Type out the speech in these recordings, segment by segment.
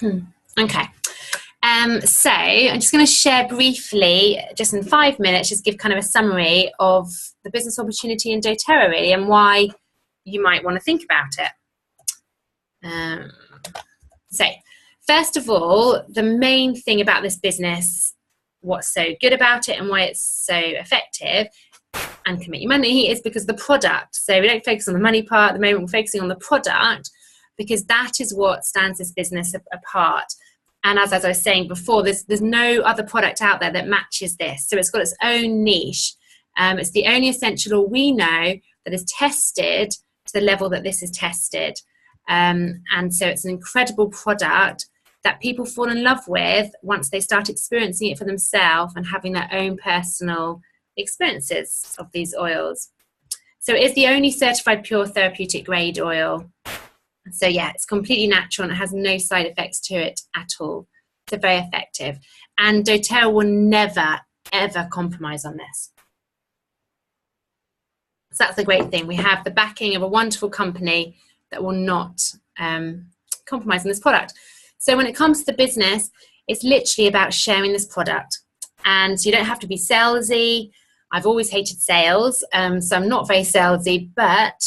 Okay. So I'm just going to share briefly, just in 5 minutes, just give kind of a summary of the business opportunity in doTERRA really, and why you might want to think about it. So first of all, the main thing about this business, what's so good about it and why it's so effective and can make you money, is because of the product. So we don't focus on the money part at the moment, we're focusing on the product, because that is what stands this business apart. And as I was saying before, there's no other product out there that matches this. So it's got its own niche. It's the only essential oil we know that is tested to the level that this is tested. And so it's an incredible product that people fall in love with once they start experiencing it for themselves and having their own personal experiences of these oils. So it is the only certified pure therapeutic grade oil. So yeah, it's completely natural and it has no side effects to it at all. So very effective. And doTERRA will never, ever compromise on this. So that's the great thing. We have the backing of a wonderful company that will not compromise on this product. So when it comes to the business, it's literally about sharing this product. And so you don't have to be salesy. I've always hated sales, so I'm not very salesy, but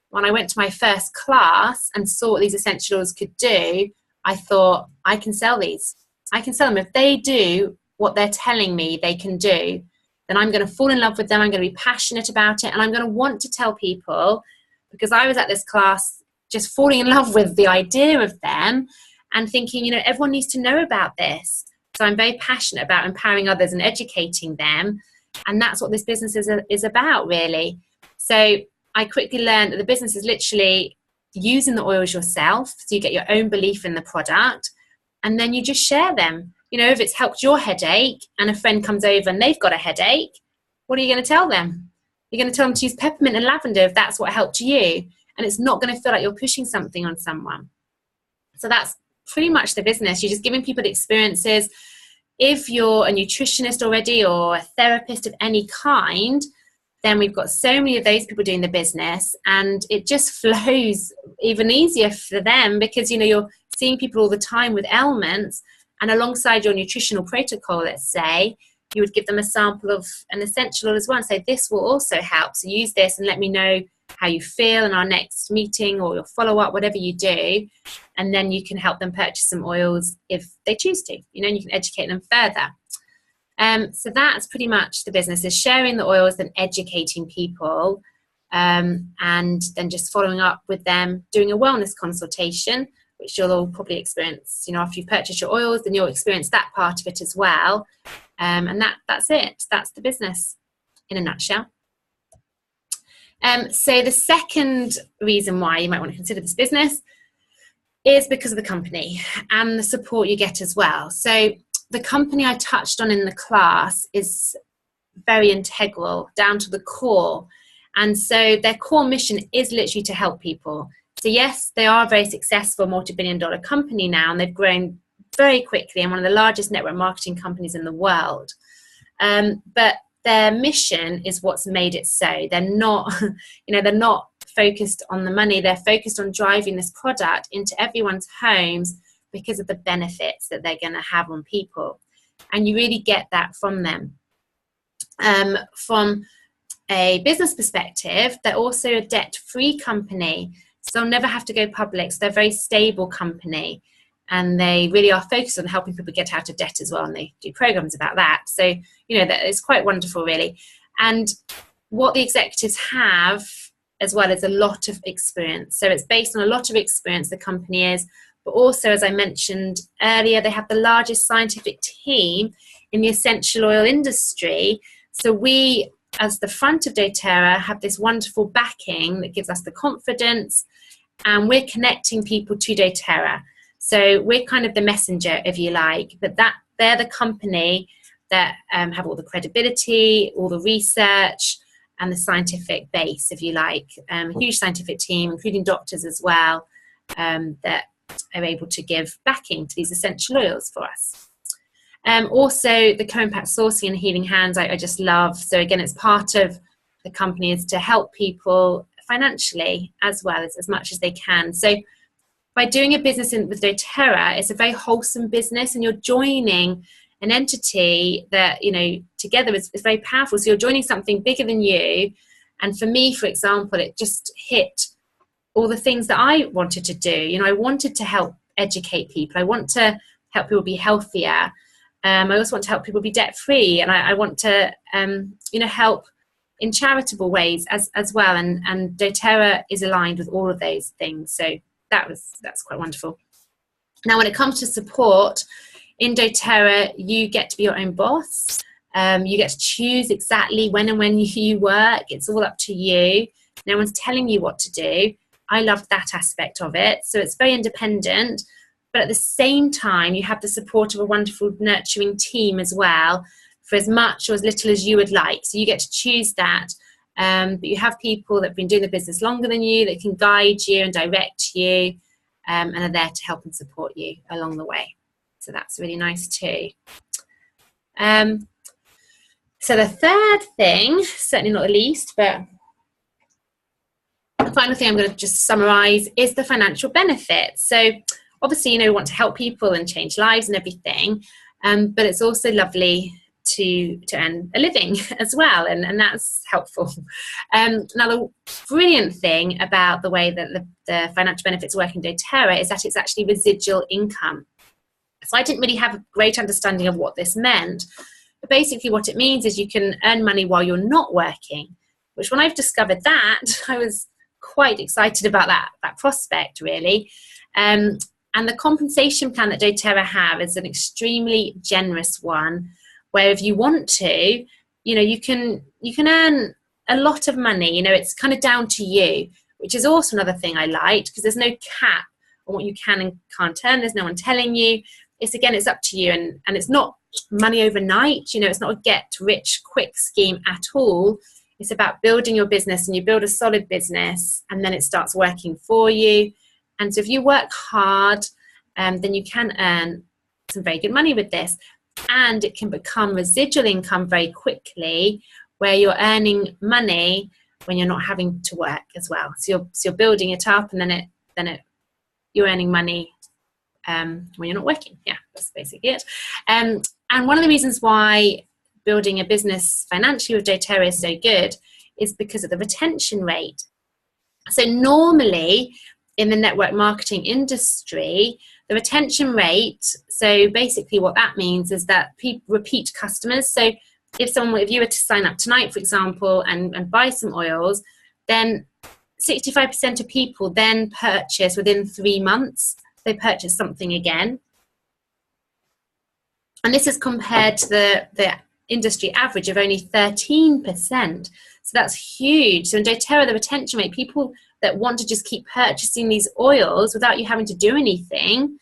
when I went to my first class and saw what these essential oils could do, I thought, I can sell these. I can sell them. If they do what they're telling me they can do, then I'm going to fall in love with them. I'm going to be passionate about it. And I'm going to want to tell people, because I was at this class just falling in love with the idea of them and thinking, you know, everyone needs to know about this. So I'm very passionate about empowering others and educating them. And that's what this business is about, really. So I quickly learned that the business is literally using the oils yourself, so you get your own belief in the product, and then you just share them. You know, if it's helped your headache and a friend comes over and they've got a headache, what are you going to tell them? You're going to tell them to use peppermint and lavender if that's what helped you, and it's not going to feel like you're pushing something on someone. So that's pretty much the business. You're just giving people experiences. If you're a nutritionist already or a therapist of any kind, then we've got so many of those people doing the business, and it just flows even easier for them because, you know, you're seeing people all the time with ailments, and alongside your nutritional protocol, let's say, you would give them a sample of an essential oil as well and say, this will also help. So use this and let me know how you feel in our next meeting or your follow-up, whatever you do. And then you can help them purchase some oils if they choose to, you know, and you can educate them further. So that's pretty much the business, is sharing the oils and educating people, and then just following up with them, doing a wellness consultation, which you'll all probably experience, you know, after you've purchased your oils, then you'll experience that part of it as well. And that's it. That's the business in a nutshell. So the second reason why you might want to consider this business is because of the company and the support you get as well. So the company I touched on in the class is very integral, down to the core. And so their core mission is literally to help people. So yes, they are a very successful multi-billion-dollar company now, and they've grown very quickly and one of the largest network marketing companies in the world. But their mission is what's made it so. They're not, you know, they're not focused on the money. They're focused on driving this product into everyone's homes because of the benefits that they're going to have on people. And you really get that from them. From a business perspective, they're also a debt-free company, so they'll never have to go public. So they're a very stable company, and they really are focused on helping people get out of debt as well, and they do programs about that. So, you know, that is quite wonderful, really. And what the executives have as well is a lot of experience. So it's based on a lot of experience, the company is, but also, as I mentioned earlier, they have the largest scientific team in the essential oil industry. So we, as the front of doTERRA, have this wonderful backing that gives us the confidence, and we're connecting people to doTERRA. So we're kind of the messenger, if you like, but that they're the company that have all the credibility, all the research, and the scientific base, if you like. A huge scientific team, including doctors as well, that are able to give backing to these essential oils for us. Also, the co-impact sourcing and healing hands, I just love. So again, it's part of the company is to help people financially as well as much as they can. So by doing a business with doTERRA, it's a very wholesome business, and you're joining an entity that, you know, together is very powerful. So you're joining something bigger than you. And for me, for example, it just hit all the things that I wanted to do. You know, I wanted to help educate people. I want to help people be healthier. I also want to help people be debt free, and I want to, you know, help in charitable ways as well. And doTERRA is aligned with all of those things. So that's quite wonderful. Now, when it comes to support in doTERRA, you get to be your own boss. You get to choose exactly when and when you work. It's all up to you. No one's telling you what to do. I love that aspect of it. So it's very independent, but at the same time, you have the support of a wonderful, nurturing team as well, for as much or as little as you would like. So you get to choose that. But you have people that have been doing the business longer than you, that can guide you and direct you, and are there to help and support you along the way. So that's really nice too. So the third thing, certainly not the least, but the final thing I'm going to just summarize is the financial benefits. So obviously, you know, we want to help people and change lives and everything, but it's also lovely to earn a living as well, and that's helpful. Now, the brilliant thing about the way that the financial benefits work in doTERRA is that it's actually residual income. So I didn't really have a great understanding of what this meant, but basically what it means is you can earn money while you're not working, which when I've discovered that, I was quite excited about that prospect, really. And the compensation plan that doTERRA have is an extremely generous one, where if you want to, you know, you can earn a lot of money. You know, it's kind of down to you, which is also another thing I liked, because there's no cap on what you can and can't earn. There's no one telling you. It's up to you, and it's not money overnight. You know, it's not a get rich quick scheme at all. It's about building your business, and you build a solid business, and then it starts working for you. And so if you work hard, then you can earn some very good money with this. And it can become residual income very quickly, where you're earning money when you're not having to work as well. So you're building it up, and then you're earning money when you're not working. Yeah, that's basically it. And one of the reasons why building a business financially with doTERRA is so good is because of the retention rate. So normally in the network marketing industry, the retention rate, so basically what that means is that repeat customers. So if you were to sign up tonight, for example, and buy some oils, then 65% of people then purchase within 3 months. They purchase something again. And this is compared to the industry average of only 13%. So that's huge. So in doTERRA, the retention rate, people that want to just keep purchasing these oils without you having to do anything,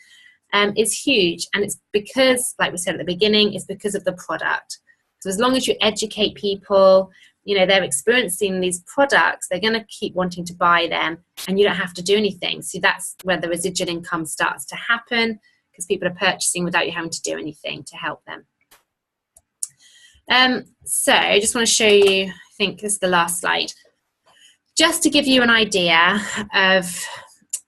is huge. And it's because, like we said at the beginning, it's because of the product. So as long as you educate people, you know, they're experiencing these products, they're going to keep wanting to buy them, and you don't have to do anything. So that's where the residual income starts to happen, because people are purchasing without you having to do anything to help them. So I just want to show you, I think this is the last slide, just to give you an idea of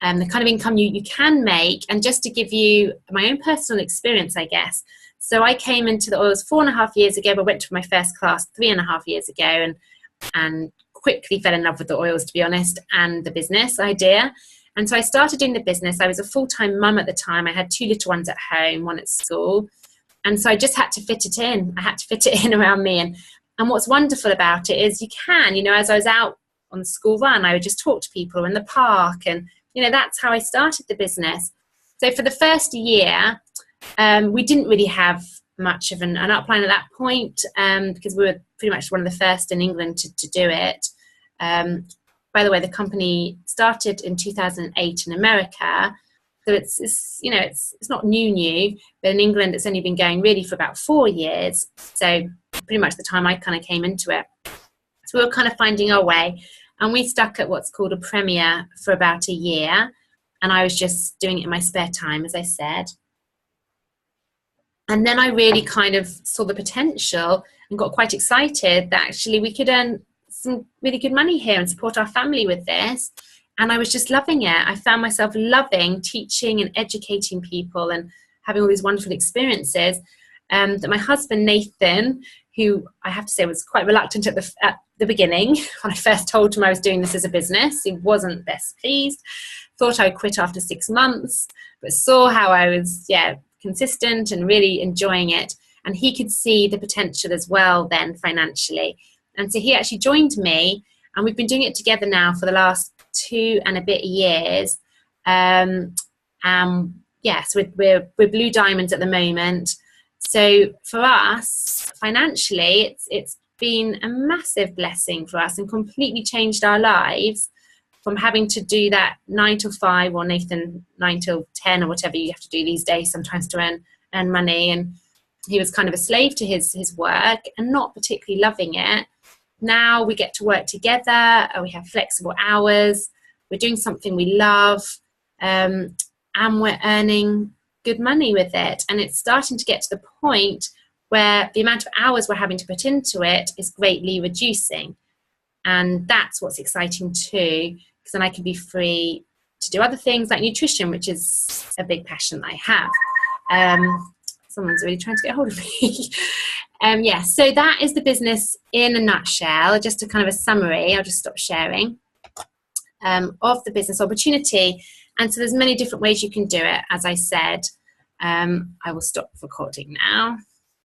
the kind of income you can make, and just to give you my own personal experience, I guess. So I came into the oils 4.5 years ago, but went to my first class 3.5 years ago, and quickly fell in love with the oils, to be honest, and the business idea. And so I started doing the business. I was a full-time mum at the time. I had 2 little ones at home, 1 at school. And so I just had to fit it in. I had to fit it in around me. And what's wonderful about it is you can, you know, as I was out on the school run, I would just talk to people in the park. And, you know, that's how I started the business. So for the first year, we didn't really have much of an upline at that point, because we were pretty much one of the first in England to do it. By the way, the company started in 2008 in America. So it's you know, it's not new, but in England it's only been going really for about 4 years. So pretty much the time I kind of came into it. So we were kind of finding our way, and we stuck at what's called a premier for about a year. And I was just doing it in my spare time, as I said. And then I really kind of saw the potential and got quite excited that actually we could earn some really good money here and support our family with this. And I was just loving it. I found myself loving teaching and educating people and having all these wonderful experiences. That my husband, Nathan, who I have to say was quite reluctant at the beginning, when I first told him I was doing this as a business, he wasn't best pleased, thought I'd quit after 6 months, but saw how I was, consistent and really enjoying it. And he could see the potential as well then financially. And so he actually joined me, and we've been doing it together now for the last 2 and a bit years. So we're Blue Diamonds at the moment. So for us, financially, it's been a massive blessing for us and completely changed our lives from having to do that 9 till 5, or Nathan 9 till 10, or whatever you have to do these days sometimes to earn money. And he was kind of a slave to his work and not particularly loving it. Now we get to work together, we have flexible hours, we're doing something we love, and we're earning good money with it. And it's starting to get to the point where the amount of hours we're having to put into it is greatly reducing. And that's what's exciting too, because then I can be free to do other things like nutrition, which is a big passion I have. Someone's really trying to get hold of me. So that is the business in a nutshell. Just a kind of a summary, I'll just stop sharing, of the business opportunity. And so there's many different ways you can do it. As I said, I will stop recording now.